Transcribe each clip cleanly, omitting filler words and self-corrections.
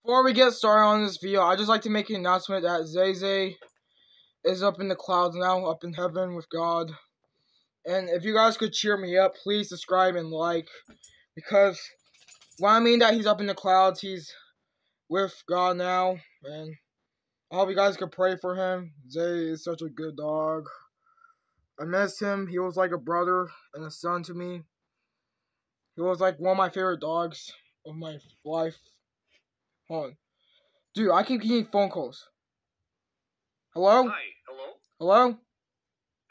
Before we get started on this video, I'd just like to make an announcement that Zay Zay is up in the clouds now, up in heaven with God. And if you guys could cheer me up, please subscribe and like. Because when I mean that he's up in the clouds, he's with God now. And I hope you guys could pray for him. Zay is such a good dog. I miss him. He was like a brother and a son to me. He was like one of my favorite dogs of my life. Hold on. Dude, I keep getting phone calls. Hello? Hi, hello? Hello?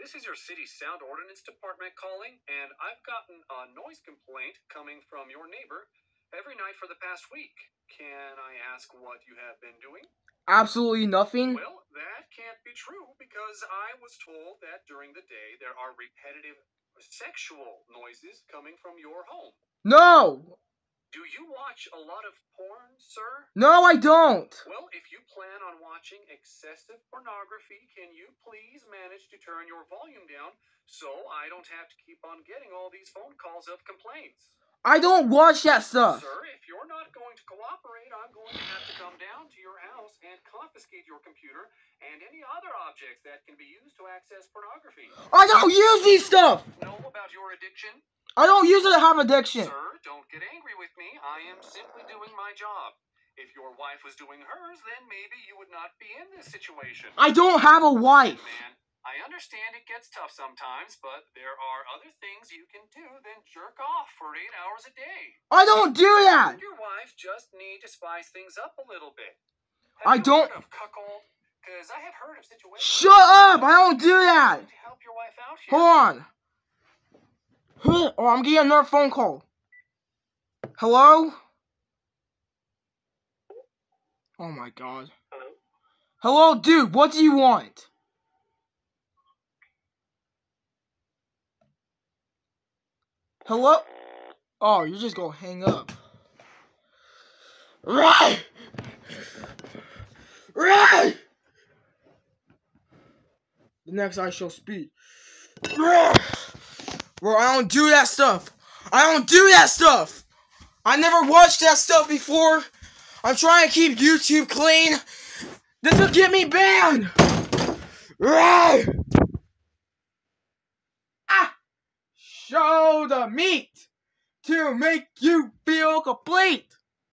This is your city sound ordinance department calling, and I've gotten a noise complaint coming from your neighbor every night for the past week. Can I ask what you have been doing? Absolutely nothing. Well, that can't be true because I was told that during the day there are repetitive sexual noises coming from your home. No! Do you watch a lot of porn, sir? No, I don't! Well, if you plan on watching excessive pornography, can you please manage to turn your volume down so I don't have to keep on getting all these phone calls of complaints? I don't watch that stuff! Sir, if you're not going to cooperate, I'm going to have to come down to your house and confiscate your computer and any other objects that can be used to access pornography. I don't use these stuff! Know about your addiction? I don't use it to have addiction! Sir, don't get angry with me. I am simply doing my job. If your wife was doing hers, then maybe you would not be in this situation. I don't have a wife! Man, I understand it gets tough sometimes, but there are other things you can do than jerk off for 8 hours a day. I don't do that! Your wife just need to spice things up a little bit. I don't- Heard of cuckold? Because I have heard of situations. Shut up! I don't do that! To help your wife out here. Hold on. Oh, I'm getting another phone call. Hello? Oh my god. Hello? Hello, dude, what do you want? Hello? Oh, you're just gonna hang up. Right! Right! The next I shall speak. Bro, I don't do that stuff. I don't do that stuff. I never watched that stuff before. I'm trying to keep YouTube clean. This will get me banned. Right. Ah. Show the meat to make you feel complete.